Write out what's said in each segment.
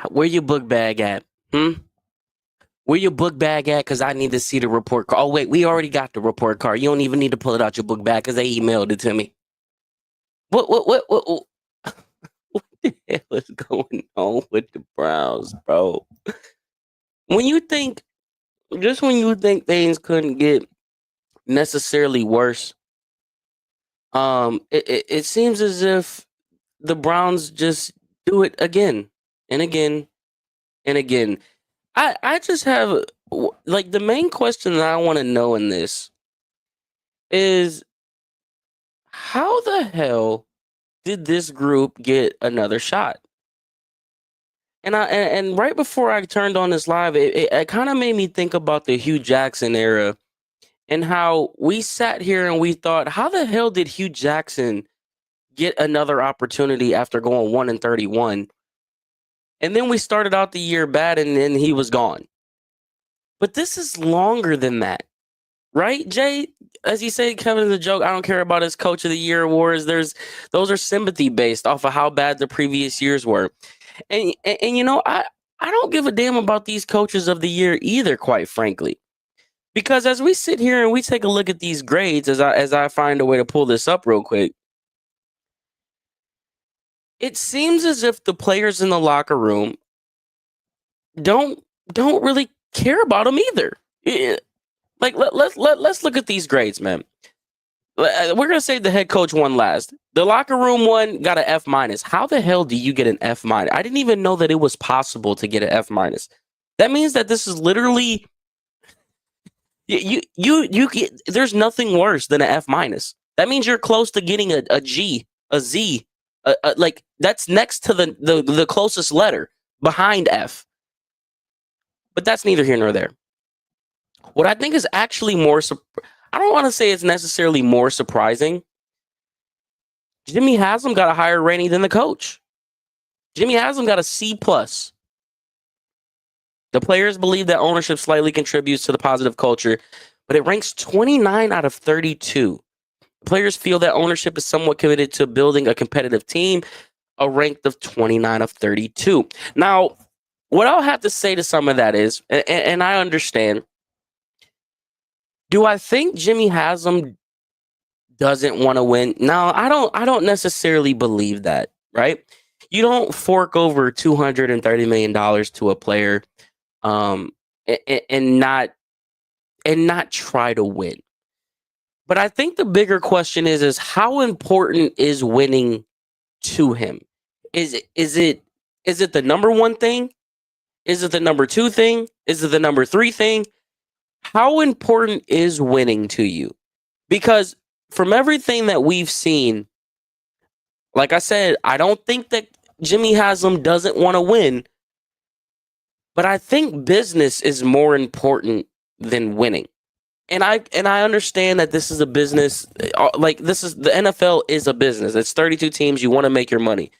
Where your book bag at? Where your book bag at? Because I need to see the report card. Oh, wait, we already got the report card. You don't even need to pull it out your book bag because they emailed it to me. What what the hell is going on with the Browns, bro? When you think, just when you think things couldn't get necessarily worse, it seems as if the Browns just do it again and again and again. I just have like the main question that I want to know in this is how the hell did this group get another shot? And right before I turned on this live, it kind of made me think about the Hugh Jackson era and how we sat here and we thought, how the hell did Hugh Jackson get another opportunity after going 1-31? And then we started out the year bad and then he was gone. But this is longer than that, right, Jay? As you say, Kevin is a joke. I don't care about his Coach of the Year awards. Those are sympathy based off of how bad the previous years were. And you know, I don't give a damn about these coaches of the year either, quite frankly. Because as we sit here and we take a look at these grades, as I find a way to pull this up real quick, it seems as if the players in the locker room don't really care about them either. Like let's look at these grades, man. We're gonna say the head coach won last. The locker room one got an F minus. How the hell do you get an F minus? I didn't even know that it was possible to get an F minus. That means that this is literally you get, there's nothing worse than an F minus. That means you're close to getting a G, a Z, like that's next to the closest letter behind F. But that's neither here nor there. What I think is actually more, I don't want to say it's necessarily more surprising. Jimmy Haslam got a higher rating than the coach. Jimmy Haslam got a C+. The players believe that ownership slightly contributes to the positive culture, but it ranks 29 out of 32. Players feel that ownership is somewhat committed to building a competitive team, a rank of 29 of 32. Now, what I'll have to say to some of that is, and I understand, do I think Jimmy Haslam doesn't want to win? No, I don't necessarily believe that, right? You don't fork over $230 million to a player and not try to win. But I think the bigger question is how important is winning to him? Is it the number one thing? Is it the number two thing? Is it the number three thing? How important is winning to you? Because from everything that we've seen, like I said, I don't think that Jimmy Haslam doesn't want to win, but I think business is more important than winning. And I understand that this is a business, like this is the NFL is a business. It's 32 teams. You want to make your money,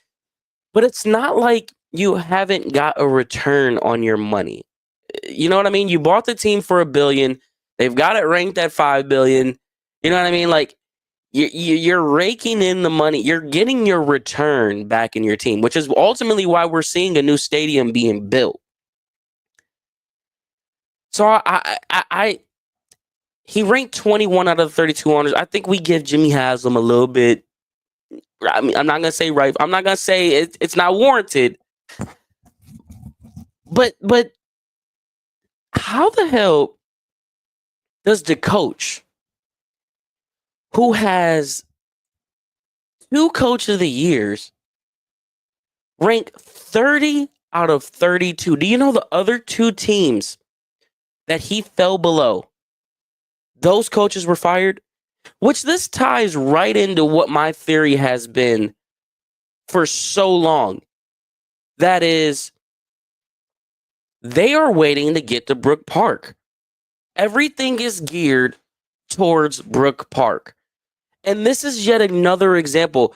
but it's not like you haven't got a return on your money. You know what I mean? You bought the team for $1 billion. They've got it ranked at $5 billion. You know what I mean? Like you're raking in the money. You're getting your return back in your team, which is ultimately why we're seeing a new stadium being built. So he ranked 21 out of 32 owners. I think we give Jimmy Haslam a little bit. I mean, I'm not gonna say right. I'm not gonna say it's not warranted. But how the hell does the coach who has 2 coach of the years rank 30 out of 32? Do you know the other 2 teams that he fell below? Those coaches were fired, which this ties right into what my theory has been for so long. That is, they are waiting to get to Brook Park. Everything is geared towards Brook Park. And this is yet another example.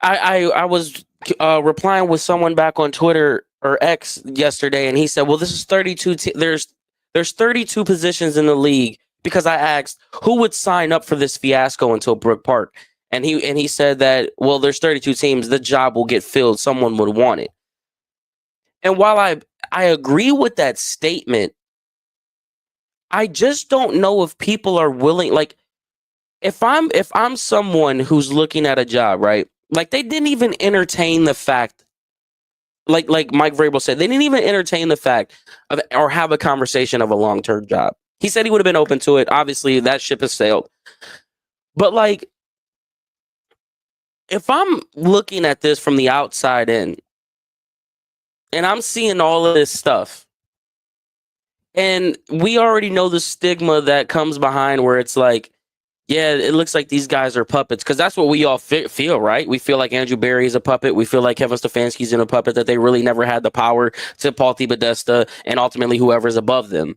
I was replying with someone back on Twitter or X yesterday, and he said, well, this is 32. There's 32 positions in the league, because I asked who would sign up for this fiasco until Brook Park. And he said that, well, there's 32 teams. The job will get filled. Someone would want it. And while I agree with that statement, I just don't know if people are willing. Like, if I'm someone who's looking at a job, right? Like, they didn't even entertain the fact, like Mike Vrabel said, they didn't even entertain the fact of or have a conversation of a long-term job. He said he would have been open to it. Obviously, that ship has sailed. But like, if I'm looking at this from the outside in, and I'm seeing all of this stuff, and we already know the stigma that comes behind where it's like, yeah, it looks like these guys are puppets, because that's what we all feel, right? We feel like Andrew Berry is a puppet. We feel like Kevin Stefanski's in a puppet, that they really never had the power to Paul Thibodeau and ultimately whoever's above them.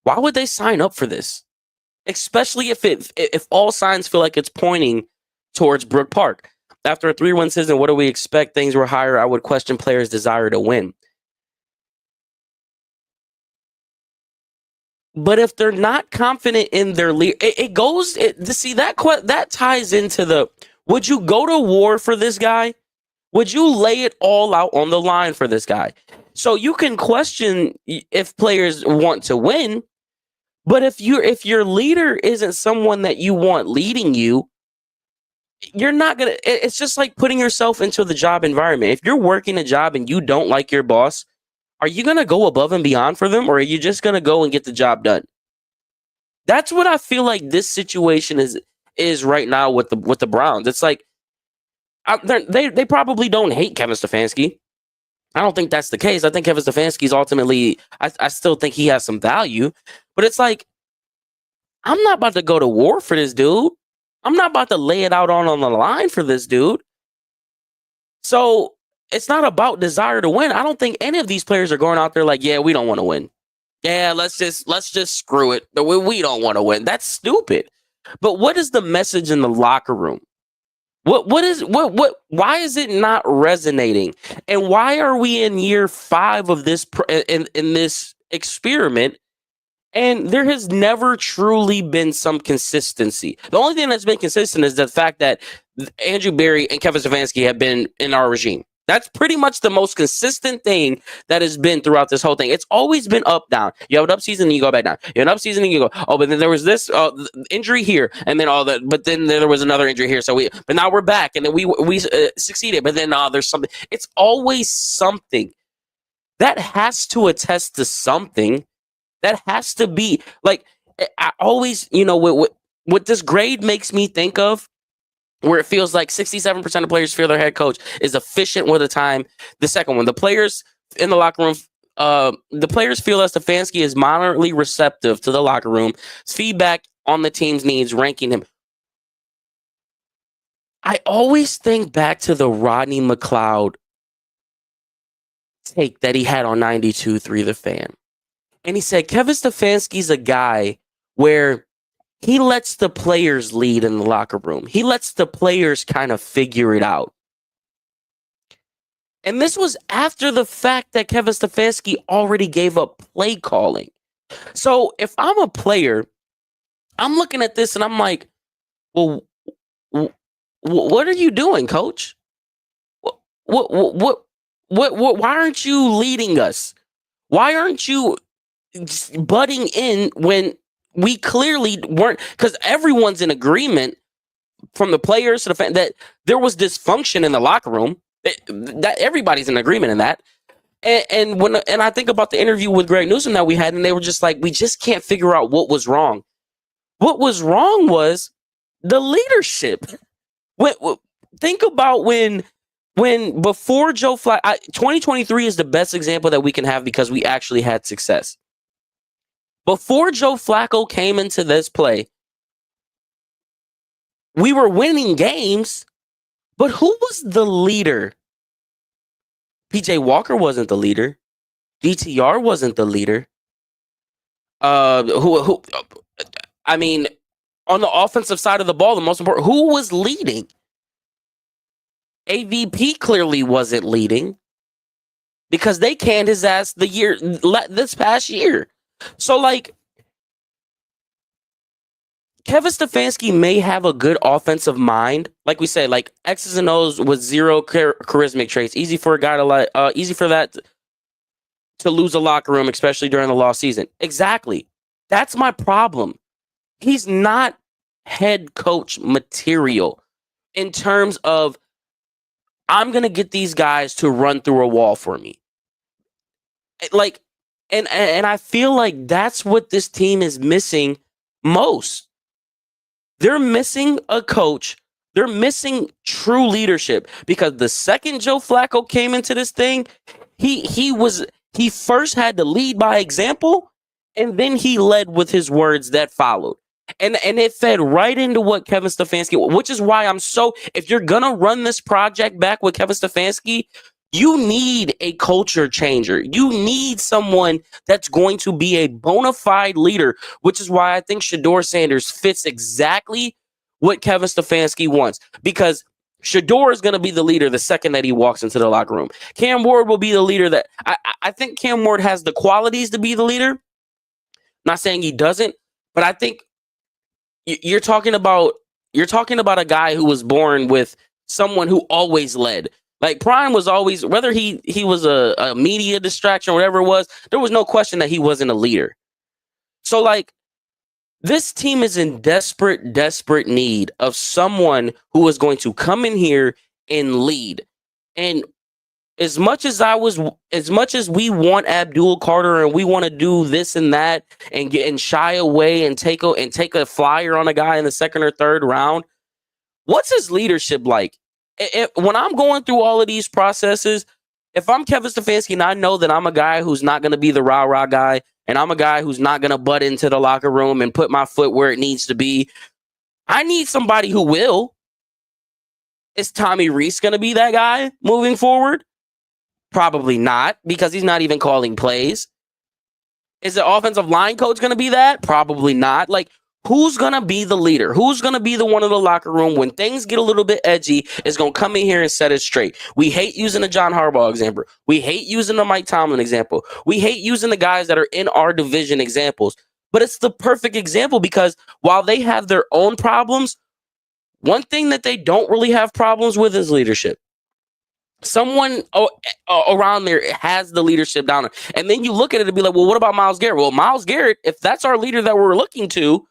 Why would they sign up for this? Especially if all signs feel like it's pointing towards Brook Park. After a 3-1 season, what do we expect? Things were higher. I would question players' desire to win. But if they're not confident in their leader, that ties into the, would you go to war for this guy? Would you lay it all out on the line for this guy? So you can question if players want to win, but if your leader isn't someone that you want leading you, you're not gonna. It's just like putting yourself into the job environment. If you're working a job and you don't like your boss, are you gonna go above and beyond for them, or are you just gonna go and get the job done? That's what I feel like this situation is right now with the Browns. It's like, they probably don't hate Kevin Stefanski. I don't think that's the case. I think Kevin Stefanski's ultimately, I still think he has some value, but it's like, I'm not about to go to war for this dude. I'm not about to lay it out on the line for this dude. So it's not about desire to win. I don't think any of these players are going out there like, yeah, we don't want to win. Yeah, let's just screw it. We don't want to win. That's stupid. But what is the message in the locker room? What why is it not resonating? And why are we in year 5 of this in this experiment? And there has never truly been some consistency. The only thing that's been consistent is the fact that Andrew Berry and Kevin Stefanski have been in our regime. That's pretty much the most consistent thing that has been throughout this whole thing. It's always been up, down. You have an up season, and you go back down. You have an up season, and you go, oh, but then there was this injury here, and then all that. But then there was another injury here. But now we're back, and then we succeeded. But then there's something. It's always something that has to attest to something. That has to be like, I always, what this grade makes me think of, where it feels like 67% of players feel their head coach is efficient with the time. The second one, the players in the locker room, the players feel that Stefanski is moderately receptive to the locker room, feedback on the team's needs, ranking him. I always think back to the Rodney McLeod take that he had on 92.3 The Fan. And he said, Kevin Stefanski's a guy where he lets the players lead in the locker room. He lets the players kind of figure it out. And this was after the fact that Kevin Stefanski already gave up play calling. So if I'm a player, I'm looking at this and I'm like, well, what are you doing, coach? Why aren't you leading us? Why aren't you butting in when we clearly weren't? Because everyone's in agreement, from the players to the fan, that there was dysfunction in the locker room. That everybody's in agreement in that. And I think about the interview with Greg Newsom that we had, and they were just like, we just can't figure out what was wrong. What was wrong was the leadership. Think about when before Joe Flacco, 2023 is the best example that we can have because we actually had success. Before Joe Flacco came into this play, we were winning games, but who was the leader? PJ Walker wasn't the leader. DTR wasn't the leader. Who? I mean, on the offensive side of the ball, the most important, who was leading? AVP clearly wasn't leading because they canned his ass this past year. So, like, Kevin Stefanski may have a good offensive mind, like we say, like X's and O's with zero charismatic traits. Easy for a guy to easy for that to lose a locker room, especially during the lost season. Exactly. That's my problem. He's not head coach material in terms of I'm gonna get these guys to run through a wall for me. Like, and I feel like that's what this team is missing most. They're missing a coach. They're missing true leadership because the second Joe Flacco came into this thing, he first had to lead by example, and then he led with his words that followed. And it fed right into what Kevin Stefanski, which is why I'm so, if you're gonna run this project back with Kevin Stefanski, you need a culture changer. You need someone that's going to be a bona fide leader, which is why I think Shedeur Sanders fits exactly what Kevin Stefanski wants. Because Shedeur is going to be the leader the second that he walks into the locker room. Cam Ward will be the leader that I think Cam Ward has the qualities to be the leader. Not saying he doesn't, but I think you're talking about a guy who was born with someone who always led. Like Prime was always, whether he was a media distraction or whatever it was, there was no question that he wasn't a leader. So like this team is in desperate need of someone who is going to come in here and lead. And as much as we want Abdul Carter and we want to do this and that and shy away and take a flyer on a guy in the second or third round, what's his leadership like? When I'm going through all of these processes, if I'm Kevin Stefanski and I know that I'm a guy who's not going to be the rah-rah guy and I'm a guy who's not going to butt into the locker room and put my foot where it needs to be, I need somebody who will. Is Tommy Reese going to be that guy moving forward? Probably not, because he's not even calling plays. Is the offensive line coach going to be that? Probably not. Like, who's going to be the leader? Who's going to be the one in the locker room when things get a little bit edgy is going to come in here and set it straight? We hate using the John Harbaugh example. We hate using the Mike Tomlin example. We hate using the guys that are in our division examples. But it's the perfect example because while they have their own problems, one thing that they don't really have problems with is leadership. Someone around there has the leadership down there. And then you look at it and be like, well, what about Myles Garrett? Well, Myles Garrett, if that's our leader that we're looking to,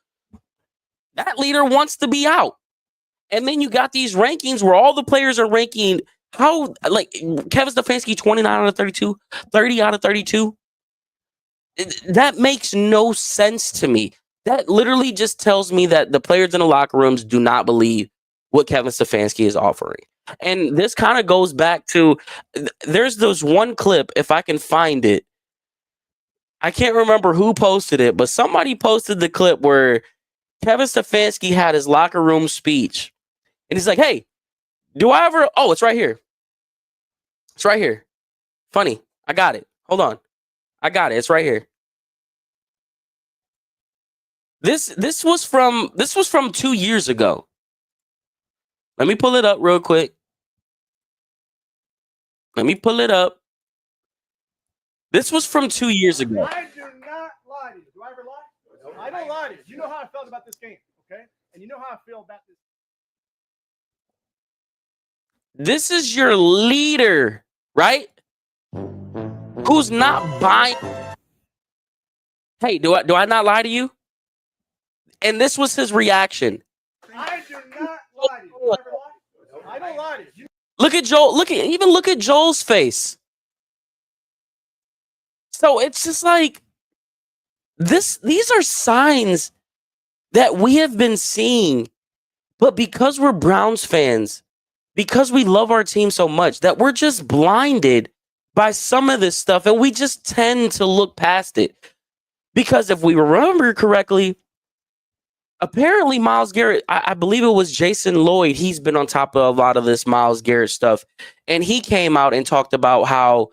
that leader wants to be out. And then you got these rankings where all the players are ranking how, like, Kevin Stefanski, 29 out of 32, 30 out of 32. That makes no sense to me. That literally just tells me that the players in the locker rooms do not believe what Kevin Stefanski is offering. And this kind of goes back to, there's this one clip, if I can find it. I can't remember who posted it, but somebody posted the clip where Kevin Stefanski had his locker room speech. And he's like, hey, do I ever... Oh, it's right here. It's right here. Funny. I got it. Hold on. I got it. It's right here. This was from 2 years ago. Let me pull it up real quick. Let me pull it up. This was from 2 years ago. I do not lie to you. Do I ever lie? No, I don't lie to you. You know how I felt about this game, okay? And you know how I feel about this. This is your leader, right? Who's not buying. Hey, do I not lie to you? And this was his reaction. I do not lie to you. Do I ever lie? No, I don't lie to you. Look at Joel. Look at Joel's face. So it's just like these are signs that we have been seeing, but because we're Browns fans, because we love our team so much, that we're just blinded by some of this stuff, and we just tend to look past it. Because if we remember correctly, apparently Myles Garrett, I believe it was Jason Lloyd, he's been on top of a lot of this Myles Garrett stuff, and he came out and talked about how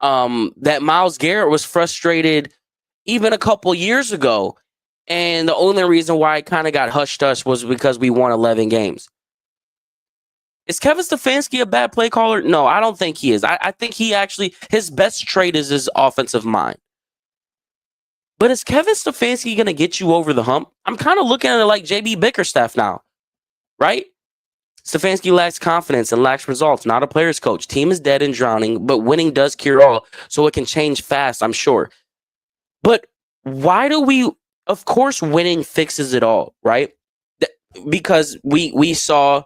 that Myles Garrett was frustrated even a couple years ago, and the only reason why it kind of got hush-hush was because we won 11 games. Is Kevin Stefanski a bad play caller? No, I don't think he is. I think he actually, his best trait is his offensive mind. But is Kevin Stefanski going to get you over the hump? I'm kind of looking at it like JB Bickerstaff now, right? Stefanski lacks confidence and lacks results. Not a player's coach. Team is dead and drowning, but winning does cure all, so it can change fast, I'm sure. But why do we? Of course, winning fixes it all, right? Because we saw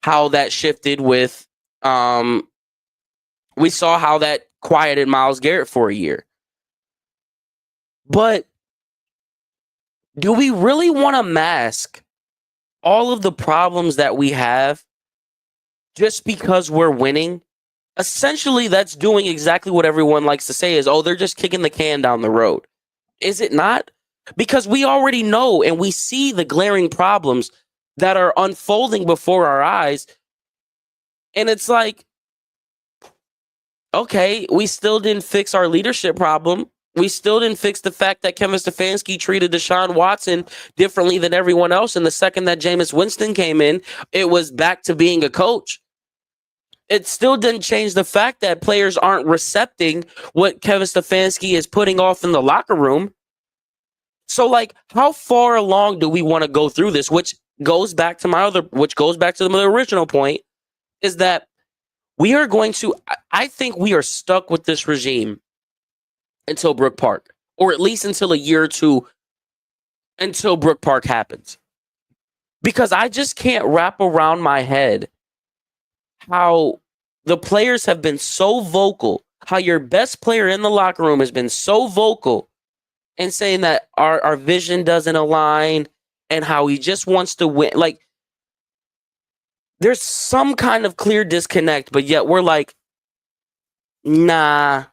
how that shifted with we saw how that quieted Myles Garrett for a year. But do we really want to mask all of the problems that we have just because we're winning? Essentially, that's doing exactly what everyone likes to say is, oh, they're just kicking the can down the road. Is it not? Because we already know and we see the glaring problems that are unfolding before our eyes. And it's like, okay, we still didn't fix our leadership problem. We still didn't fix the fact that Kevin Stefanski treated Deshaun Watson differently than everyone else. And the second that Jameis Winston came in, it was back to being a coach. It still didn't change the fact that players aren't recepting what Kevin Stefanski is putting off in the locker room. So, like, how far along do we want to go through this? Which goes back to the original point, is that we are going to, I think we are stuck with this regime until Brook Park, or at least until a year or two until Brook Park happens. Because I just can't wrap around my head how the players have been so vocal, how your best player in the locker room has been so vocal and saying that our vision doesn't align and how he just wants to win. Like, there's some kind of clear disconnect, but yet we're like, nah,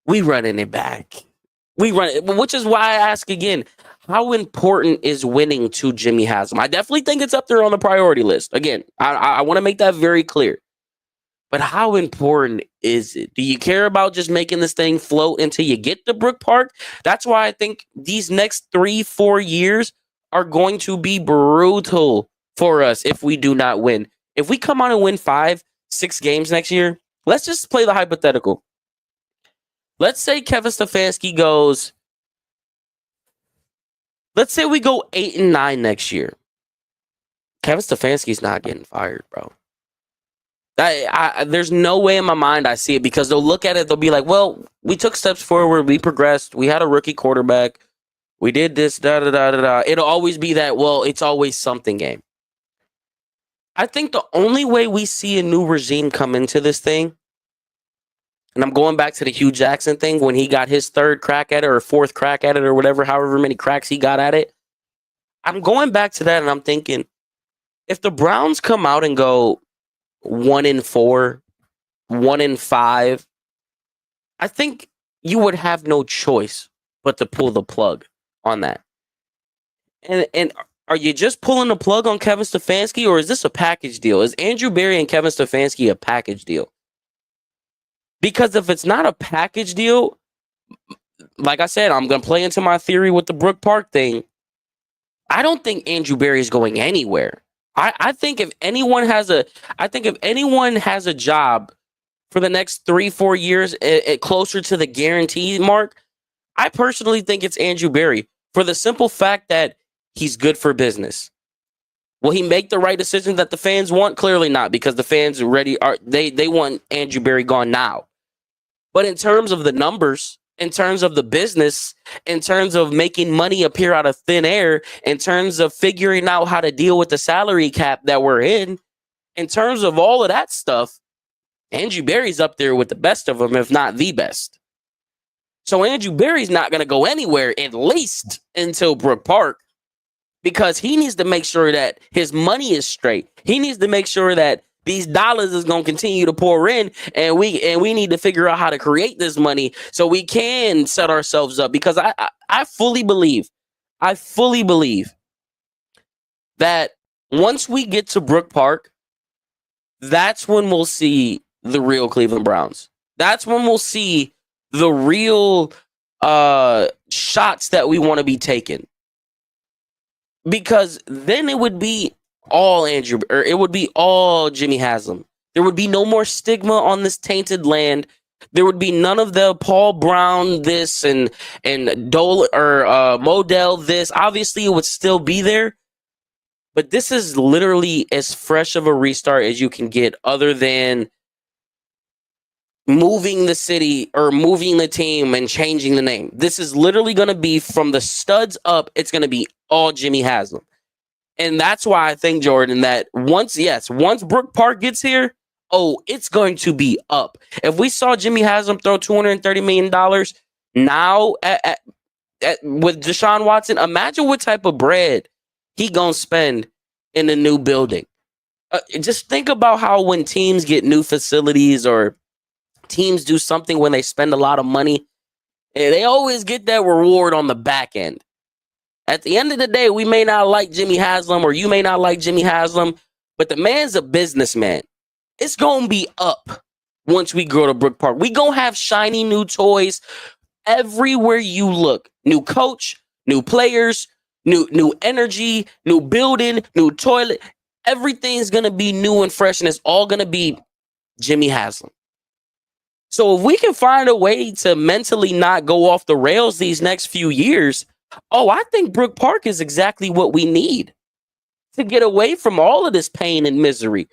we running it back. We run it, which is why I ask again, how important is winning to Jimmy Haslam? I definitely think it's up there on the priority list. Again, I want to make that very clear. But how important is it? Do you care about just making this thing float until you get to Brook Park? That's why I think these next 3-4 years are going to be brutal for us if we do not win. If we come on and win 5-6 games next year, let's just play the hypothetical. Let's say Kevin Stefanski goes, let's say we go 8-9 next year. Kevin Stefanski's not getting fired, bro. There's no way in my mind I see it, because they'll look at it, they'll be like, well, we took steps forward, we progressed, we had a rookie quarterback, we did this, da-da-da-da-da. It'll always be that, well, it's always something game. I think the only way we see a new regime come into this thing, and I'm going back to the Hugh Jackson thing when he got his third crack at it or fourth crack at it or whatever, however many cracks he got at it. I'm going back to that and I'm thinking, if the Browns come out and go 1-4, 1-5, I think you would have no choice but to pull the plug on that. And are you just pulling the plug on Kevin Stefanski, or is this a package deal? Is Andrew Berry and Kevin Stefanski a package deal? Because if it's not a package deal, like I said, I'm going to play into my theory with the Brook Park thing. I don't think Andrew Berry is going anywhere. I think if anyone has a job for the next 3-4 years, closer to the guarantee mark, I personally think it's Andrew Berry, for the simple fact that he's good for business. Will he make the right decision that the fans want? Clearly not, because the fans they want Andrew Berry gone now. But in terms of the numbers, in terms of the business, in terms of making money appear out of thin air, in terms of figuring out how to deal with the salary cap that we're in terms of all of that stuff, Andrew Berry's up there with the best of them, if not the best. So Andrew Berry's not going to go anywhere, at least until Brook Park, because he needs to make sure that his money is straight. He needs to make sure that these dollars is going to continue to pour in, and we need to figure out how to create this money so we can set ourselves up. Because I fully believe that once we get to Brook Park, that's when we'll see the real Cleveland Browns. That's when we'll see the real shots that we want to be taking. Because then it would be all it would be all Jimmy Haslam. There would be no more stigma on this tainted land There would be none of the Paul Brown this and Dole or Modell this. Obviously, it would still be there, but this is literally as fresh of a restart as you can get, other than moving the city or moving the team and changing the name. This is literally going to be from the studs up. It's going to be all Jimmy Haslam. And that's why I think, Jordan, that once Brook Park gets here, it's going to be up. If we saw Jimmy Haslam throw $230 million now with Deshaun Watson, imagine what type of bread he going to spend in the new building. Just think about how when teams get new facilities or teams do something when they spend a lot of money, they always get that reward on the back end. At the end of the day, we may not like Jimmy Haslam or you may not like Jimmy Haslam, but the man's a businessman. It's going to be up once we go to Brook Park. We going to have shiny new toys everywhere you look. New coach, new players, new energy, new building, new toilet. Everything's going to be new and fresh, and it's all going to be Jimmy Haslam. So if we can find a way to mentally not go off the rails these next few years, I think Brook Park is exactly what we need to get away from all of this pain and misery.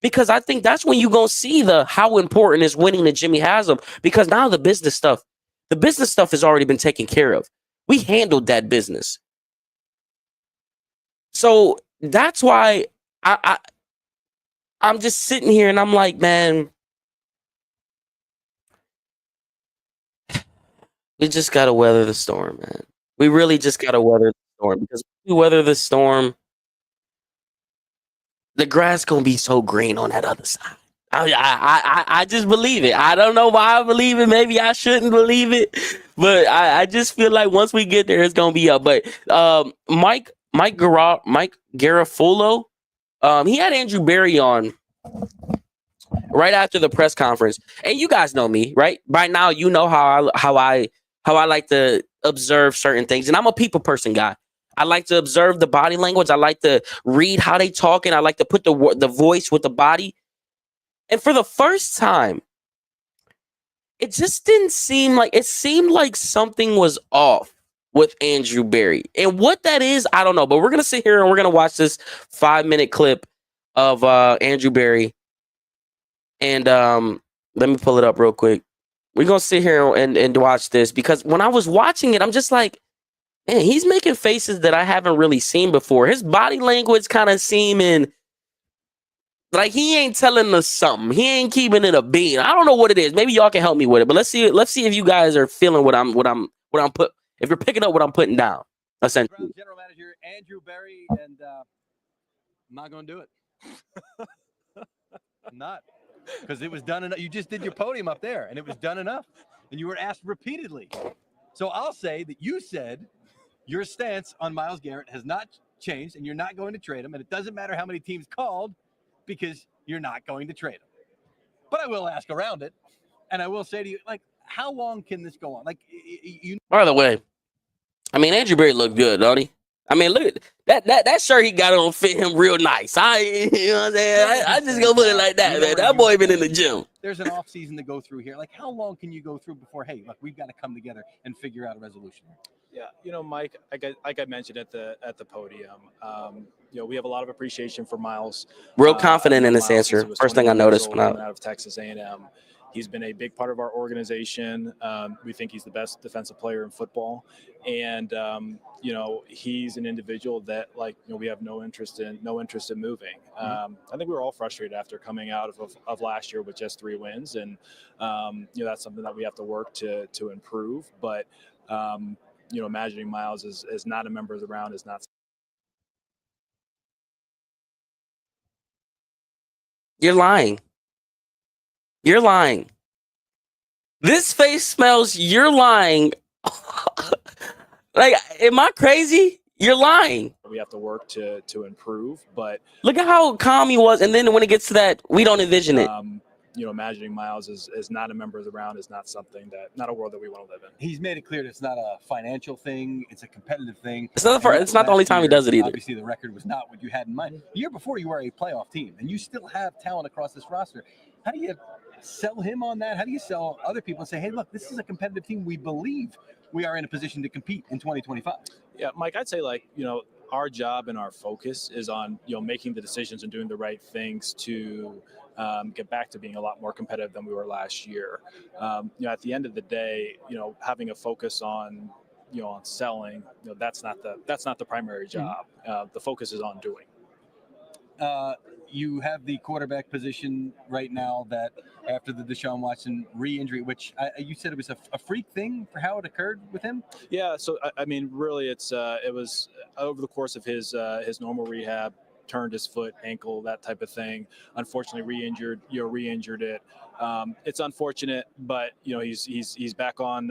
Because I think that's when you're going to see how important is winning to Jimmy Haslam. Because now the business stuff has already been taken care of. We handled that business. So that's why I'm just sitting here and I'm like, man, we just got to weather the storm, man. We really just got to weather the storm, because if we weather the storm, the grass going to be so green on that other side. I just believe it. I don't know why I believe it. Maybe I shouldn't believe it, but I just feel like once we get there, it's going to be up. But Mike Garafolo, he had Andrew Berry on right after the press conference, and you guys know me, right? By now, you know how I like to observe certain things, and I'm a people person guy. I like to observe the body language. I like to read how they talk, and I like to put the voice with the body. And for the first time, it just didn't seem like, it seemed like something was off with Andrew Berry. And what that is, I don't know. But we're going to sit here and we're going to watch this 5-minute clip of Andrew Berry. And let me pull it up real quick. We're going to sit here and watch this, because when I was watching it, I'm just like, man, he's making faces that I haven't really seen before. His body language kind of seeming like he ain't telling us something. He ain't keeping it a bean. I don't know what it is. Maybe y'all can help me with it. But let's see if you guys are feeling what I'm if you're picking up what I'm putting down. Essentially. General Manager Andrew Berry, and I'm not going to do it. I'm not, because it was done enough. You just did your podium up there, and it was done enough, and you were asked repeatedly. So I'll say that you said your stance on Myles Garrett has not changed, and you're not going to trade him, and it doesn't matter how many teams called, because you're not going to trade him. But I will ask around it, and I will say to you, like, how long can this go on? Like, you. By the way, I mean, Andrew Berry looked good, don't he? I mean, look at that shirt he got on fit him real nice. You know what I'm saying? I just gonna put it like that, man. That boy been in the gym. There's an off season to go through here. Like, how long can you go through before, hey, look, we've got to come together and figure out a resolution? Yeah, Mike, like I mentioned at the podium, we have a lot of appreciation for Myles. Real confident in this answer. First thing I noticed when out of Texas A&M. He's been a big part of our organization. We think he's the best defensive player in football, and he's an individual that we have no interest in moving. I think we were all frustrated after coming out of last year with just 3 wins, and that's something that we have to work to improve. But imagining Myles is not a member of the round is not. You're lying. You're lying. This face smells. You're lying. Like, am I crazy? You're lying. We have to work to improve, but look at how calm he was. And then when it gets to that, we don't envision it. Imagining Myles is not a member of the round is not not a world that we want to live in. He's made it clear that it's not a financial thing. It's a competitive thing. It's not the only time he does it either. Obviously, the record was not what you had in mind. The year before, you were a playoff team, and you still have talent across this roster. How do sell him on that? How do you sell other people and say, hey, look, this is a competitive team. We believe we are in a position to compete in 2025? Yeah, Mike, I'd say our job and our focus is on making the decisions and doing the right things to get back to being a lot more competitive than we were last year. At the end of the day, having a focus on on selling, that's not the primary job. The focus is on doing. You have the quarterback position right now that after the Deshaun Watson re-injury, which you said it was a freak thing for how it occurred with him? Yeah, so I mean, really, it was over the course of his normal rehab, turned his foot, ankle, that type of thing. Unfortunately, re-injured it. It's unfortunate, but he's back on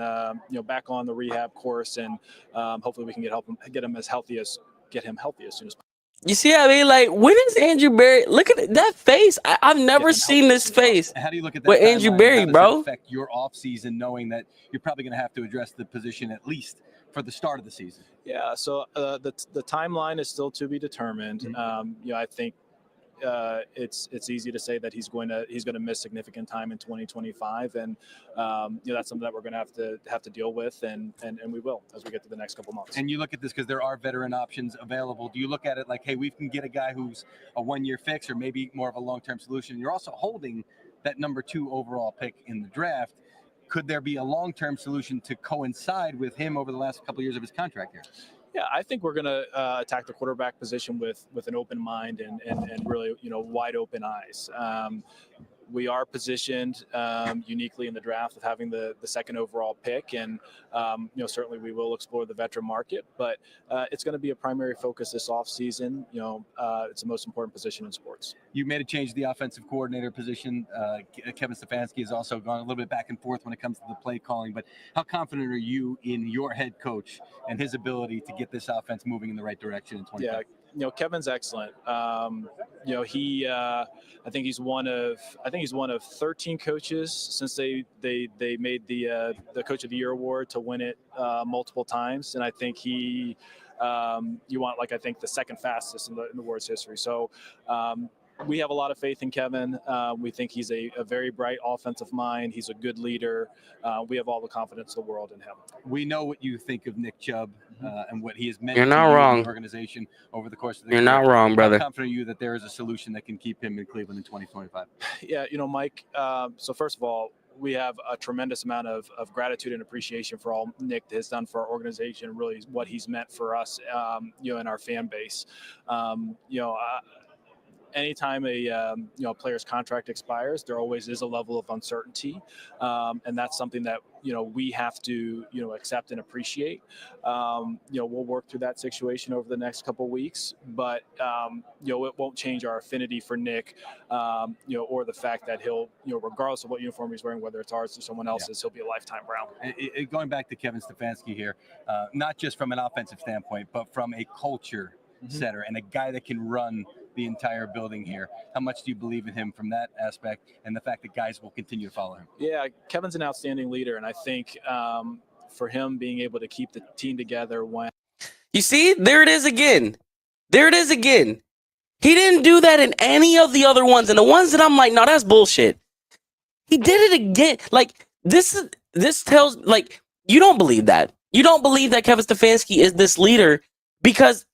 back on the rehab course, and hopefully we can get him healthy as soon as possible. You see what I mean? Like, when is Andrew Berry? Look at that face. I've never seen this face. How do you look at that with Andrew timeline? Berry, How does bro? it affect your offseason, knowing that you're probably going to have to address the position at least for the start of the season? Yeah, so the timeline is still to be determined. I think it's easy to say that he's going to miss significant time in 2025, and that's something that we're going to have to deal with, and we will as we get to the next couple months. And you look at this because there are veteran options available. Do you look at it like, hey, we can get a guy who's a one-year fix or maybe more of a long-term solution? You're also holding that number 2 overall pick in the draft. Could there be a long-term solution to coincide with him over the last couple of years of his contract here? Yeah, I think we're going to attack the quarterback position with an open mind and really wide open eyes. We are positioned uniquely in the draft of having the second overall pick, and certainly we will explore the veteran market, but it's going to be a primary focus this offseason. It's the most important position in sports. You made a change to the offensive coordinator position. Kevin Stefanski has also gone a little bit back and forth when it comes to the play calling, but how confident are you in your head coach and his ability to get this offense moving in the right direction in 2025? Yeah, Kevin's excellent. He I think he's one of 13 coaches since they made the Coach of the Year award to win it multiple times, and I think he I think the second fastest in the award's history. So we have a lot of faith in Kevin. We think he's a very bright offensive mind. He's a good leader. We have all the confidence in the world in him. We know what you think of Nick Chubb and what he has meant You're to not you wrong. and the organization over the course of the You're career. not wrong, brother. How confident are you that there is a solution that can keep him in Cleveland in 2025? Yeah, Mike, so first of all, we have a tremendous amount of gratitude and appreciation for all Nick has done for our organization, really what he's meant for us, and our fan base. Anytime a player's contract expires, there always is a level of uncertainty, and that's something that we have to accept and appreciate. We'll work through that situation over the next couple of weeks, but it won't change our affinity for Nick, or the fact that he'll regardless of what uniform he's wearing, whether it's ours or someone else's, he'll be a lifetime Brown. Going back to Kevin Stefanski here, not just from an offensive standpoint, but from a culture setter and a guy that can run the entire building here. How much do you believe in him from that aspect and the fact that guys will continue to follow him? Yeah, Kevin's an outstanding leader, and I think for him being able to keep the team together when... You see, there it is again. There it is again. He didn't do that in any of the other ones, and the ones that I'm like, no, that's bullshit. He did it again. Like, this tells, like, you don't believe that. You don't believe that Kevin Stefanski is this leader because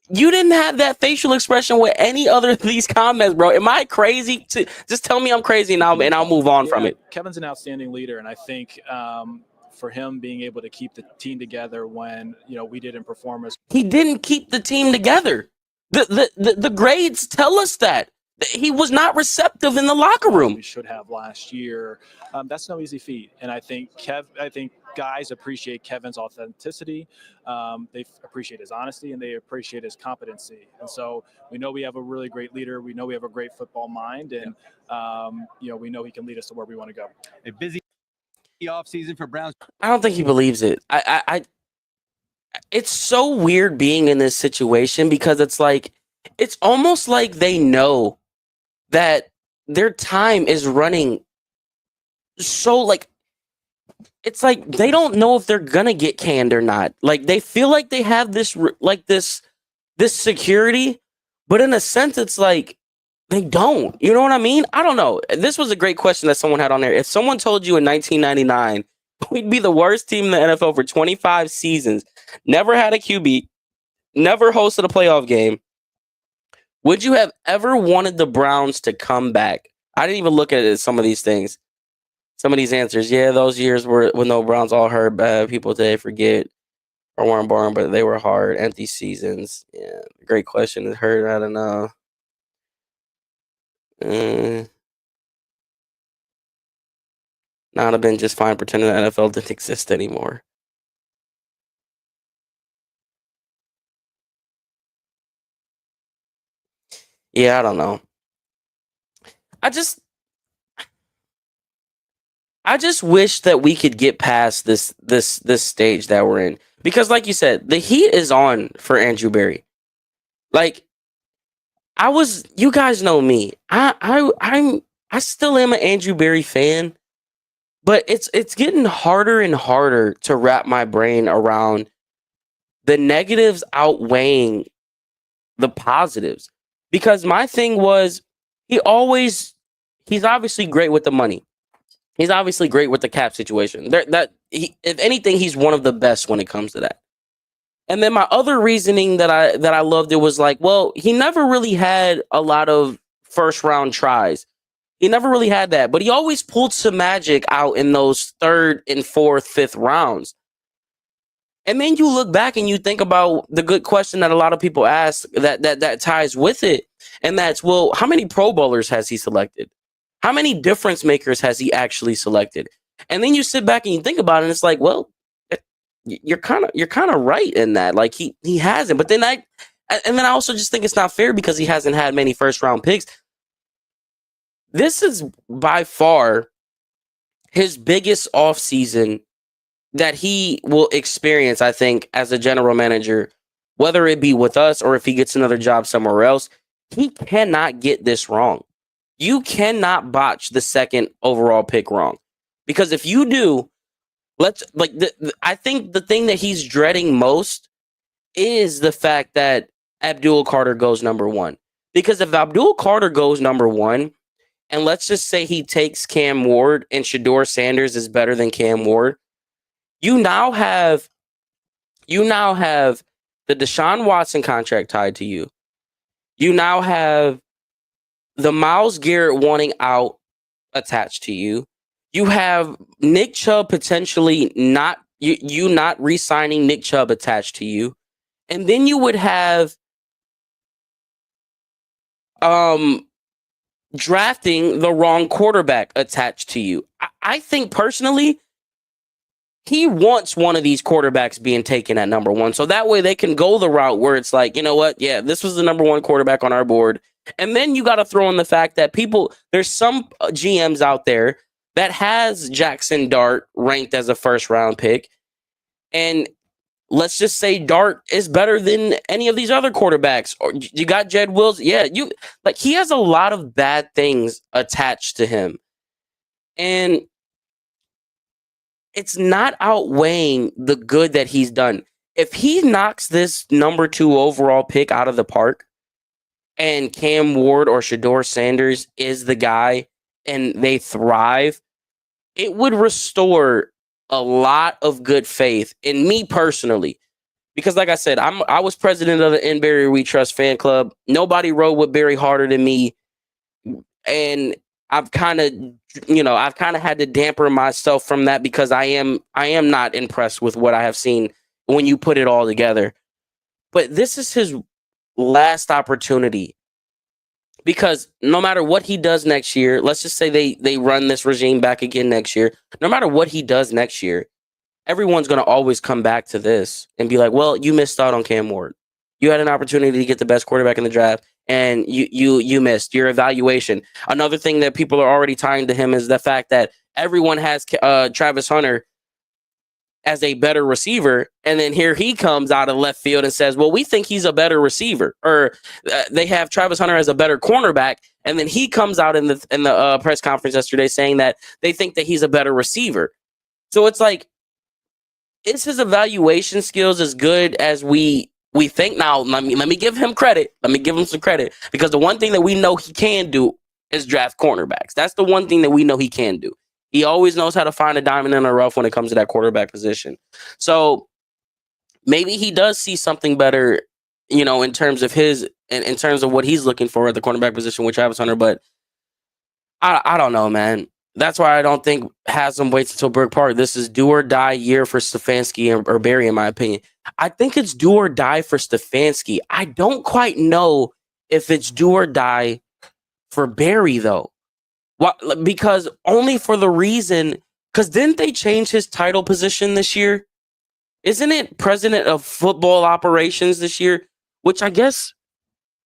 you didn't have that facial expression with any other of these comments, bro. Am I crazy? Just tell me I'm crazy and I'll move on from it. Kevin's an outstanding leader, and I think for him being able to keep the team together when we didn't perform as he didn't keep the team together. The grades tell us that he was not receptive in the locker room. We should have last year. That's no easy feat, and I think guys appreciate Kevin's authenticity. They appreciate his honesty, and they appreciate his competency. And so we know we have a really great leader. We know we have a great football mind, and we know he can lead us to where we want to go. A busy offseason for Browns. I don't think he believes it. It's so weird being in this situation because it's almost like they know that their time is running so it's like they don't know if they're gonna get canned or not. Like they feel like they have this security, but in a sense, it's like They don't. You know what I mean? I don't know. This was a great question that someone had on there. If someone told you in 1999 we'd be the worst team in the NFL for 25 seasons, never had a QB, never hosted a playoff game, would you have ever wanted the Browns to come back? I didn't even look at it, some of these things. Some of these answers. Yeah, those years were when the Browns all hurt bad. People today forget or weren't born, but they were hard. Empty seasons. Yeah, great question. It hurt. I don't know. Not have been just fine pretending the NFL didn't exist anymore. Yeah, I don't know. I just wish that we could get past this stage that we're in. Because like you said, the heat is on for Andrew Berry. Like, you guys know me. I still am an Andrew Berry fan, but it's getting harder and harder to wrap my brain around the negatives outweighing the positives. Because my thing was, he's obviously great with the money. He's obviously great with the cap situation. If anything, he's one of the best when it comes to that. And then my other reasoning that I loved it was like, well, he never really had a lot of first round tries. He never really had that, but he always pulled some magic out in those third and fourth, fifth rounds. And then you look back and you think about the good question that a lot of people ask that ties with it. And that's, well, how many Pro Bowlers has he selected? How many difference makers has he actually selected? And then you sit back and you think about it, and it's like, well, you're kind of right in that. Like he hasn't. But then I also just think it's not fair because he hasn't had many first round picks. This is by far his biggest offseason that he will experience, I think, as a general manager, whether it be with us or if he gets another job somewhere else. He cannot get this wrong. You cannot botch the second overall pick wrong. Because if you do, I think the thing that he's dreading most is the fact that Abdul Carter goes number one. Because if Abdul Carter goes number one, and let's just say he takes Cam Ward and Shedeur Sanders is better than Cam Ward, you now have the Deshaun Watson contract tied to you. You now have the Myles Garrett wanting out attached to you. You have Nick Chubb potentially not re-signing Nick Chubb attached to you. And then you would have drafting the wrong quarterback attached to you. I think personally, he wants one of these quarterbacks being taken at number one. So that way they can go the route where it's like, you know what? Yeah, this was the number one quarterback on our board. And then you got to throw in the fact that there's some GMs out there that has Jackson Dart ranked as a first round pick. And let's just say Dart is better than any of these other quarterbacks. Or you got Jed Wills. Yeah, he has a lot of bad things attached to him. And it's not outweighing the good that he's done. If he knocks this number 2 overall pick out of the park and Cam Ward or Shedeur Sanders is the guy and they thrive, it would restore a lot of good faith in me personally. Because like I said, I was president of the In Barry We Trust fan club. Nobody rode with Barry harder than me. And I've kind of had to damper myself from that because I am not impressed with what I have seen when you put it all together. But this is his last opportunity, because no matter what he does next year, let's just say they run this regime back again next year. No matter what he does next year, everyone's going to always come back to this and be like, well, you missed out on Cam Ward. You had an opportunity to get the best quarterback in the draft, and you missed your evaluation. Another thing that people are already tying to him is the fact that everyone has Travis Hunter as a better receiver, and then here he comes out of left field and says, well, we think he's a better receiver. Or they have Travis Hunter as a better cornerback, and then he comes out in the press conference yesterday saying that they think that he's a better receiver. So it's like, is his evaluation skills as good as we we think now. Let me give him credit. Let me give him some credit, because the one thing that we know he can do is draft cornerbacks. That's the one thing that we know he can do. He always knows how to find a diamond in the rough when it comes to that quarterback position. So maybe he does see something better, in terms of in terms of what he's looking for at the cornerback position with Travis Hunter. But I don't know, man. That's why I don't think Haslam waits until Brook Park. This is do or die year for Stefanski or Barry, in my opinion. I think it's do or die for Stefanski. I don't quite know if it's do or die for Barry, though. Because only for the reason, because didn't they change his title position this year? Isn't it president of football operations this year? Which I guess,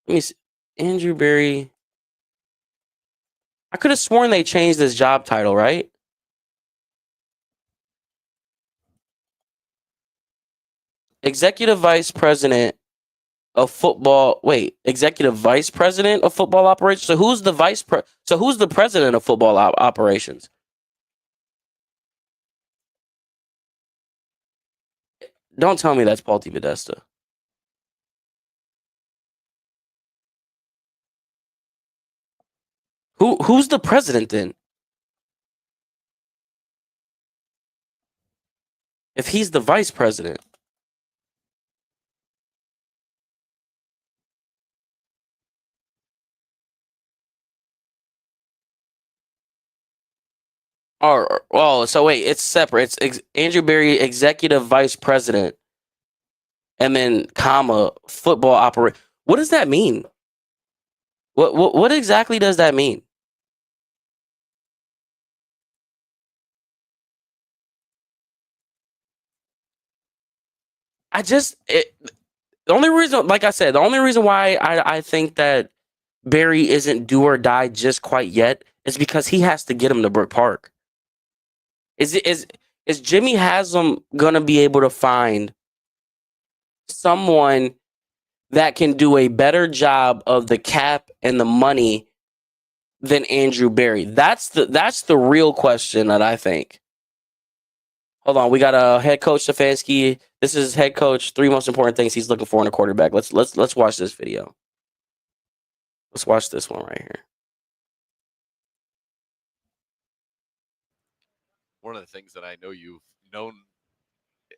let me see, Andrew Barry. I could have sworn they changed his job title, right? Executive Vice President of Football. Wait, Executive Vice President of Football Operations. So who's the who's the president of football operations? Don't tell me that's Paul T. Podesta. Who's the president then? If he's the vice president. So wait, it's separate. It's Andrew Barry, executive vice president, and then football operator. What does that mean? What exactly does that mean? The only reason, like I said, the only reason why I think that Barry isn't do or die just quite yet is because he has to get him to Brook Park. Is Jimmy Haslam gonna be able to find someone that can do a better job of the cap and the money than Andrew Barry? That's the real question that I think. Hold on, we got a head coach Stefanski. This is head coach. 3 most important things he's looking for in a quarterback. Let's watch this video. Let's watch this one right here. One of the things that I know you've known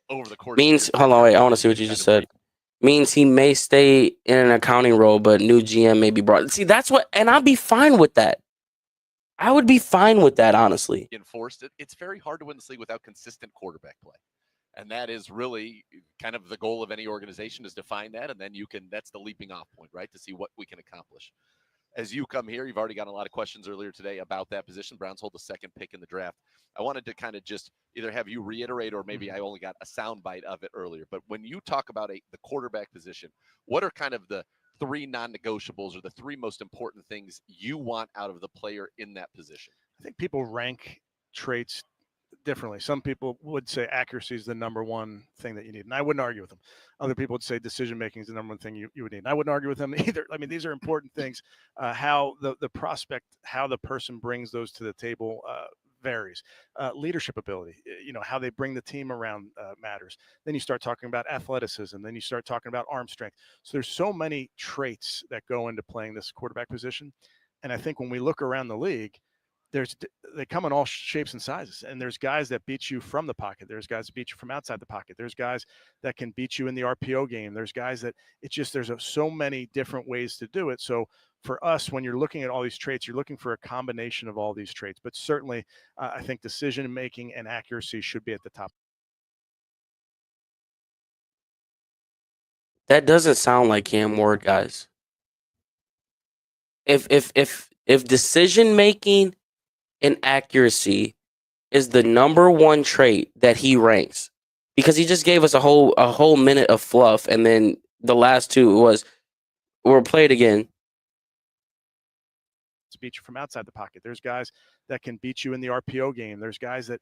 over the course means, of hold on, wait, I want to see what you just said. Means he may stay in an accounting role, but new GM may be brought. See, that's what, and I'd be fine with that. I would be fine with that, honestly. Enforced it. It's very hard to win this league without consistent quarterback play. And that is really kind of the goal of any organization, is to find that. And then that's the leaping off point, right? To see what we can accomplish. As you come here, you've already gotten a lot of questions earlier today about that position. Browns hold the second pick in the draft. I wanted to kind of just either have you reiterate, or maybe I only got a soundbite of it earlier. But when you talk about the quarterback position, what are kind of the 3 non-negotiables, or the 3 most important things you want out of the player in that position? I think people rank traits differently. Some people would say accuracy is the number one thing that you need, and I wouldn't argue with them. Other people would say decision making is the number one thing you would need. And I wouldn't argue with them either. I mean, these are important things. How the prospect, how the person brings those to the table varies. Leadership ability, how they bring the team around matters. Then you start talking about athleticism. Then you start talking about arm strength. So there's so many traits that go into playing this quarterback position. And I think when we look around the league, they come in all shapes and sizes, and there's guys that beat you from the pocket. There's guys that beat you from outside the pocket. There's guys that can beat you in the RPO game. There's guys that there's so many different ways to do it. So for us, when you're looking at all these traits, you're looking for a combination of all these traits, but certainly I think decision-making and accuracy should be at the top. That doesn't sound like Cam Ward, guys. If decision-making and accuracy is the number one trait that he ranks, because he just gave us a whole minute of fluff, and then the last 2 were played again. Beat you from outside the pocket. There's guys that can beat you in the RPO game. There's guys that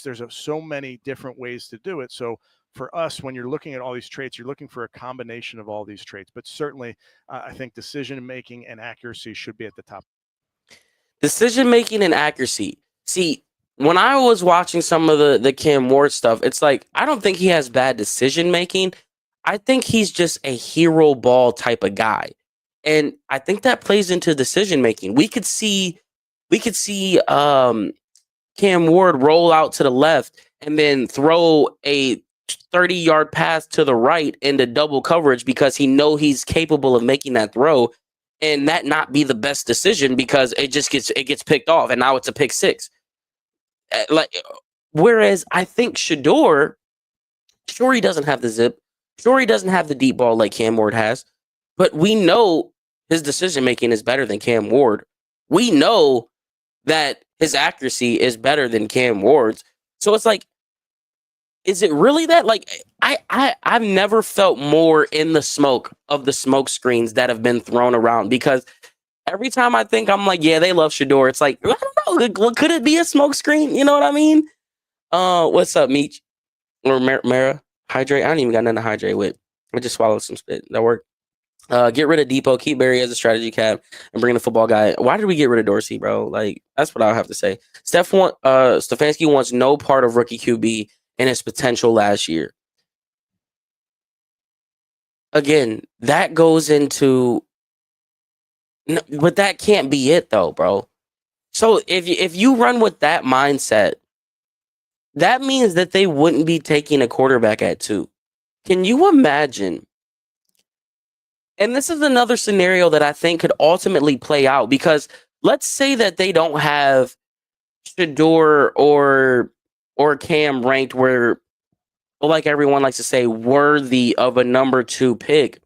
there's so many different ways to do it. So for us, when you're looking at all these traits, you're looking for a combination of all these traits, but certainly I think decision-making and accuracy should be at the top. Decision-making and accuracy. See, when I was watching some of the Cam Ward stuff, it's like, I don't think he has bad decision-making. I think he's just a hero ball type of guy. And I think that plays into decision making. We could see Cam Ward roll out to the left and then throw a 30-yard pass to the right into double coverage because he's capable of making that throw, and that not be the best decision because it gets picked off and now it's a pick six. Whereas I think Shador, sure, he doesn't have the zip, sure, he doesn't have the deep ball like Cam Ward has, but we know his decision making is better than Cam Ward. We know that his accuracy is better than Cam Ward's. So it's like, is it really that? Like, I've never felt more in the smoke of the smoke screens that have been thrown around, because every time I think I'm like, yeah, they love Shador, it's like, I don't know, could it be a smoke screen? You know what I mean? What's up, Meech? Or Mara? Hydrate? I don't even got nothing to hydrate with. I just swallowed some spit. That worked. Get rid of Depot, keep Barry as a strategy cap, and bring in the football guy. Why did we get rid of Dorsey, bro? Like, that's what I have to say. Stefanski wants no part of rookie QB and his potential last year. Again, that goes into, but that can't be it though, bro. So if you run with that mindset, that means that they wouldn't be taking a quarterback at 2. Can you imagine? And this is another scenario that I think could ultimately play out, because let's say that they don't have Shador or Cam ranked where, like everyone likes to say, worthy of a number 2 pick.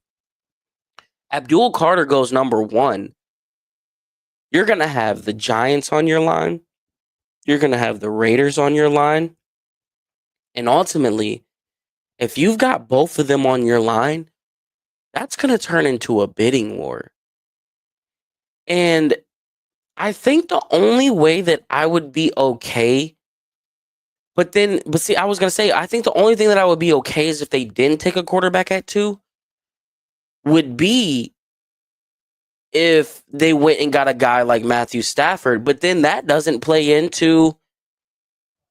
Abdul Carter goes number 1. You're going to have the Giants on your line. You're going to have the Raiders on your line. And ultimately, if you've got both of them on your line, that's going to turn into a bidding war. And I think the only way that I would be okay, but see, I was going to say, I think the only thing that I would be okay is if they didn't take a quarterback at 2, would be if they went and got a guy like Matthew Stafford. But then that doesn't play into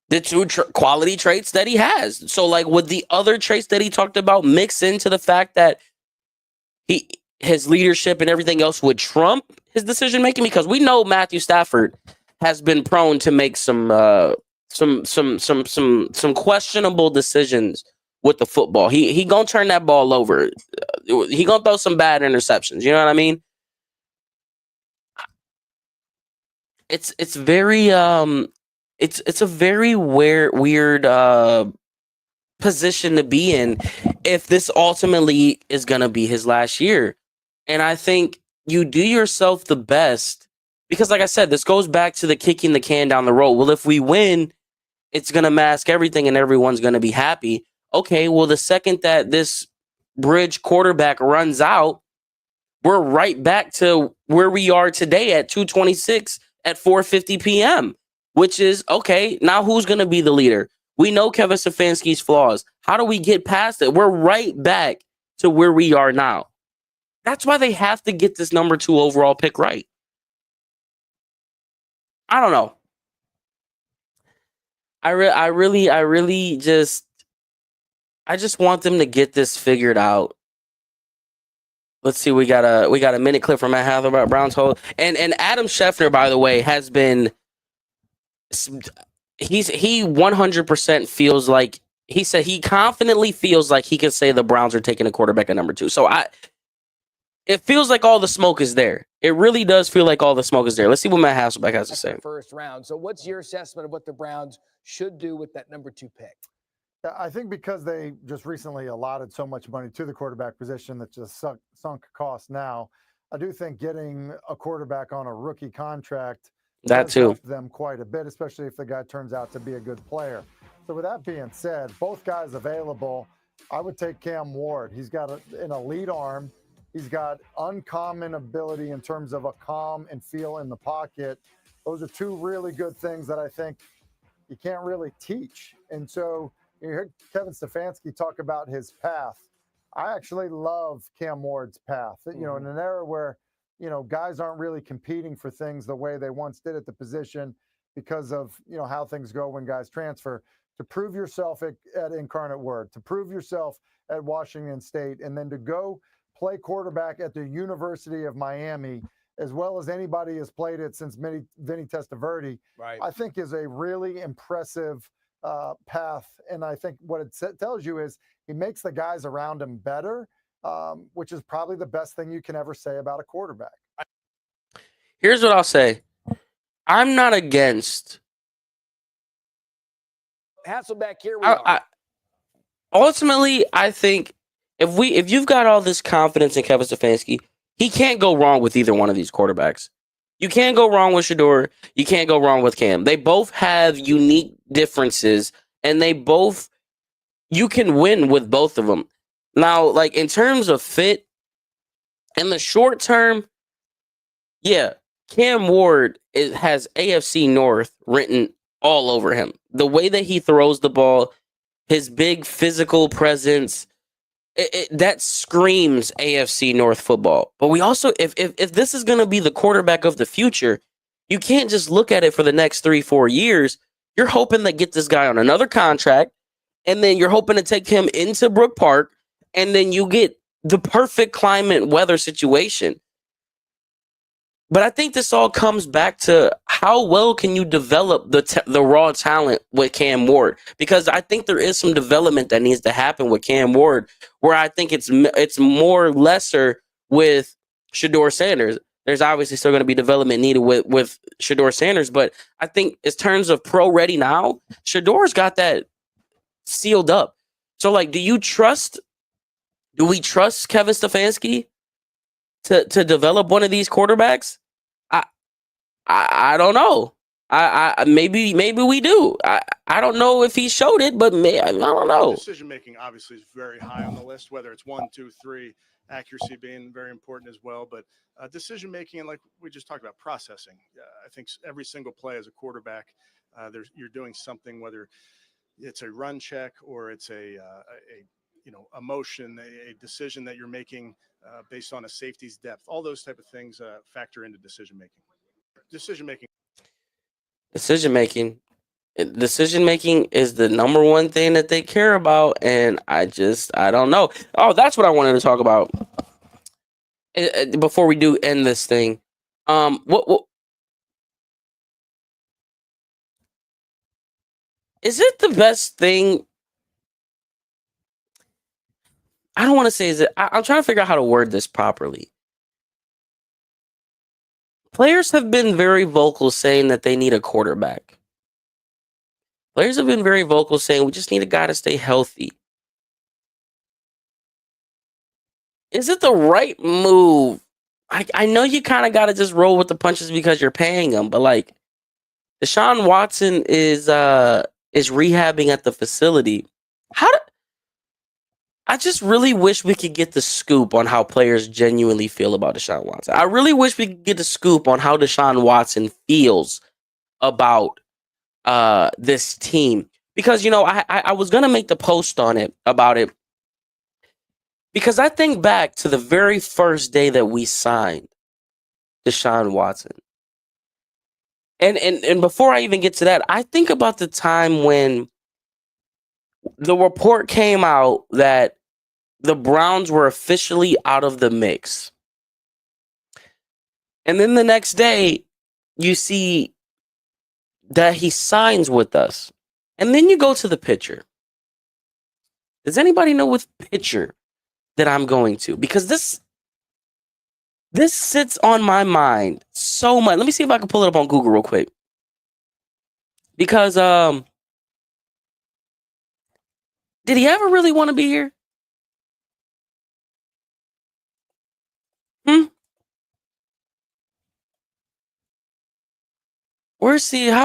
the 2 quality traits that he has. So, like, would the other traits that he talked about mix into the fact that his leadership and everything else would trump his decision making? Because we know Matthew Stafford has been prone to make some questionable decisions with the football. He gonna turn that ball over. He gonna throw some bad interceptions. You know what I mean? It's very it's a very weird position to be in if this ultimately is gonna be his last year. And I think you do yourself the best, because, like I said, this goes back to the kicking the can down the road. Well, if we win, it's going to mask everything and everyone's going to be happy. Okay, well, the second that this bridge quarterback runs out, we're right back to where we are today at 2:26 at 4:50 p.m., which is, okay, now who's going to be the leader? We know Kevin Stefanski's flaws. How do we get past it? We're right back to where we are now. That's why they have to get this number 2 overall pick right. I don't know. I just want them to get this figured out. Let's see. We got a minute clip from Matt Hathaway about Browns hold, and Adam Schefter, by the way, has been. He 100% feels like, he said he confidently feels like he can say the Browns are taking a quarterback at number 2. So it feels like all the smoke is there. It really does feel like all the smoke is there. Let's see what Matt Hasselbeck has to say. First round. So what's your assessment of what the Browns should do with that number 2 pick? I think because they just recently allotted so much money to the quarterback position that's just sunk cost now, I do think getting a quarterback on a rookie contract that too help them quite a bit, especially if the guy turns out to be a good player. So with that being said, both guys available, I would take Cam Ward. He's got an elite arm. He's got uncommon ability in terms of a calm and feel in the pocket. Those are 2 really good things that I think you can't really teach. And so you heard Kevin Stefanski talk about his path. I actually love Cam Ward's path. You know, in an era where, you know, guys aren't really competing for things the way they once did at the position, because of how things go when guys transfer, to prove yourself at Incarnate Word, to prove yourself at Washington State, and then to go play quarterback at the University of Miami, as well as anybody has played it since Vinny Testaverde, Right. I think is a really impressive path. And I think what it tells you is he makes the guys around him better, which is probably the best thing you can ever say about a quarterback. Here's what I'll say. I'm not against. Hasselbeck, here we are. Ultimately, I think if you've got all this confidence in Kevin Stefanski, he can't go wrong with either one of these quarterbacks. You can't go wrong with Shedeur. You can't go wrong with Cam. They both have unique differences, and you can win with both of them. Now, like in terms of fit, in the short term, yeah, Cam Ward has AFC North written all over him. The way that he throws the ball, his big physical presence, that screams AFC North football. But we also, if this is going to be the quarterback of the future, you can't just look at it for the next 3-4 years. You're hoping to get this guy on another contract, and then you're hoping to take him into Brook Park, and then you get the perfect climate weather situation. But I think this all comes back to how well can you develop the raw talent with Cam Ward? Because I think there is some development that needs to happen with Cam Ward, where I think it's more lesser with Shedeur Sanders. There's obviously still going to be development needed with Shedeur Sanders, but I think in terms of pro ready now, Shedeur's got that sealed up. So, like, do we trust Kevin Stefanski to develop one of these quarterbacks? I don't know. I maybe we do. I don't know if he showed it, but I don't know. Decision making obviously is very high on the list, whether it's 1, 2, 3, accuracy being very important as well. But decision making, and like we just talked about, processing. I think every single play as a quarterback, you're doing something, whether it's a run check or it's a motion, a decision that you're making based on a safety's depth. All those type of things factor into decision making. Decision making is the number one thing that they care about, and I don't know. Oh, that's what I wanted to talk about before we do end this thing. What is it the best thing? I don't want to say is it. I'm trying to figure out how to word this properly. Players have been very vocal saying that they need a quarterback. Players have been very vocal saying we just need a guy to stay healthy. Is it the right move? I know you kind of got to just roll with the punches because you're paying him, but like Deshaun Watson is rehabbing at the facility. I just really wish we could get the scoop on how players genuinely feel about Deshaun Watson. I really wish we could get the scoop on how Deshaun Watson feels about this team. Because, I was going to make the post about it. Because I think back to the very first day that we signed Deshaun Watson. And before I even get to that, I think about the time when the report came out that the Browns were officially out of the mix. And then the next day, you see that he signs with us. And then you go to the pitcher. Does anybody know what pitcher that I'm going to? Because this sits on my mind so much. Let me see if I can pull it up on Google real quick. Because did he ever really want to be here? How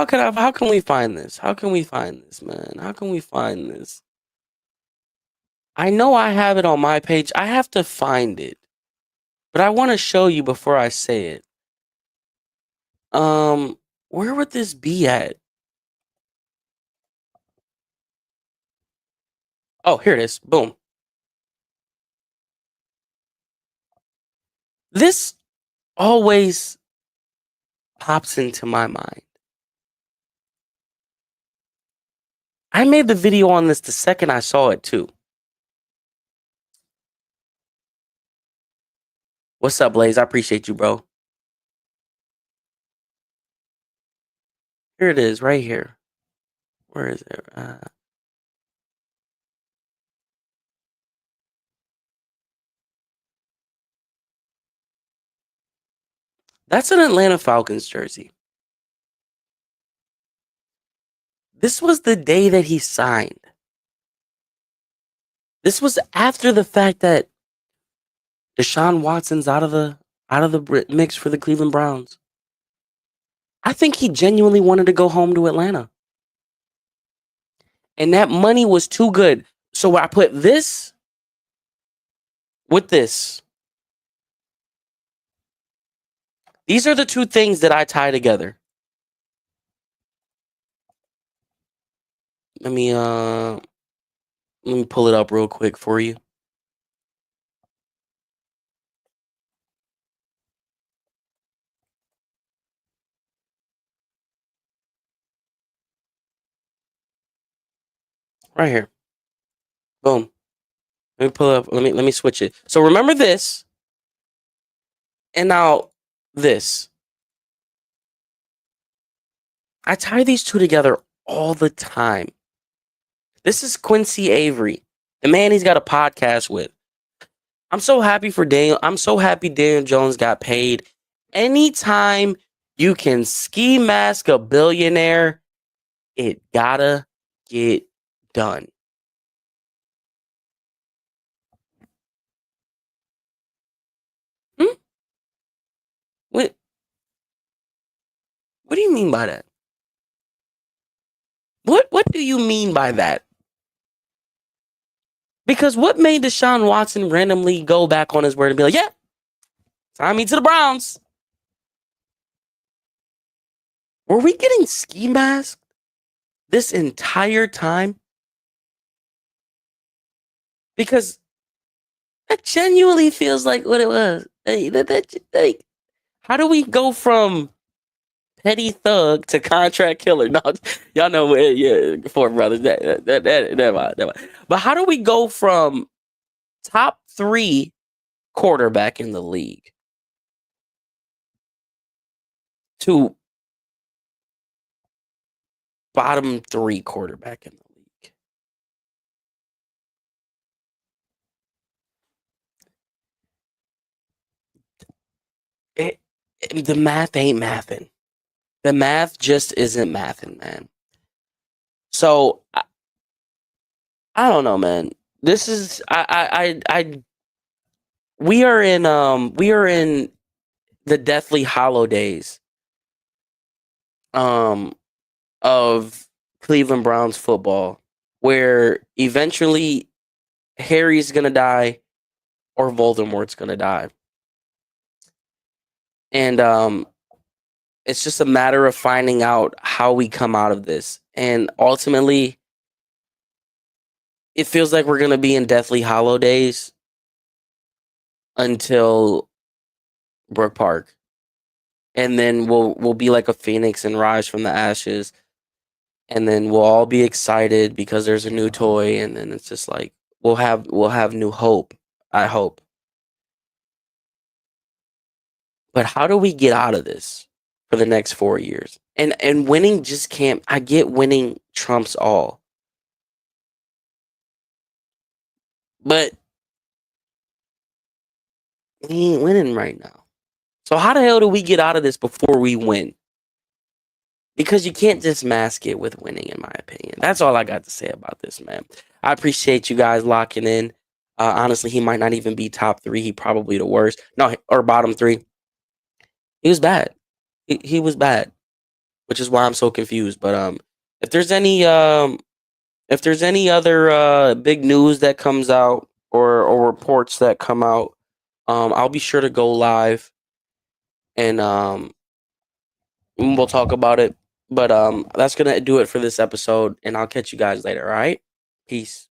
can we find this? How can we find this, man? How can we find this? I know I have it on my page. I have to find it. But I want to show you before I say it. Where would this be at? Oh, here it is. Boom. This always pops into my mind. I made the video on this the second I saw it too. What's up, Blaze? I appreciate you, bro. Here it is, right here. Where is it? That's an Atlanta Falcons jersey. This was the day that he signed. This was after the fact that Deshaun Watson's out of the mix for the Cleveland Browns. I think he genuinely wanted to go home to Atlanta. And that money was too good. So I put this with this. These are the two things that I tie together. Let me pull it up real quick for you. Right here. Boom. Let me pull up. Let me switch it. So remember this. And now this. I tie these two together all the time. This is Quincy Avery, the man he's got a podcast with. I'm so happy for Daniel. I'm so happy Daniel Jones got paid. Anytime you can ski mask a billionaire, it gotta get done. What do you mean by that? What do you mean by that? Because what made Deshaun Watson randomly go back on his word and be like, yeah, sign me to the Browns? Were we getting ski masked this entire time? Because that genuinely feels like what it was. How do we go from petty thug to contract killer? No, y'all know, yeah, Four Brothers. Never mind. But how do we go from top 3 quarterback in the league to bottom 3 quarterback in the league? The math ain't mathing. The math just isn't mathing, man. So I don't know, man. This is we are in the deathly hollow days of Cleveland Browns football, where eventually Harry's gonna die or Voldemort's gonna die. And it's just a matter of finding out how we come out of this. And ultimately, it feels like we're gonna be in deathly hollow days until Brook Park. And then we'll be like a phoenix and rise from the ashes. And then we'll all be excited because there's a new toy, and then it's just like we'll have new hope, I hope. But how do we get out of this for the next 4 years? And winning just can't. I get winning trumps all. But we ain't winning right now. So how the hell do we get out of this before we win? Because you can't just mask it with winning, in my opinion. That's all I got to say about this, man. I appreciate you guys locking in. Honestly, he might not even be top 3. He probably the worst. No, or bottom 3. He was bad. He was bad, which is why I'm so confused. But if there's any other big news that comes out or reports that come out, I'll be sure to go live and we'll talk about it. But that's gonna do it for this episode, and I'll catch you guys later. All right, peace.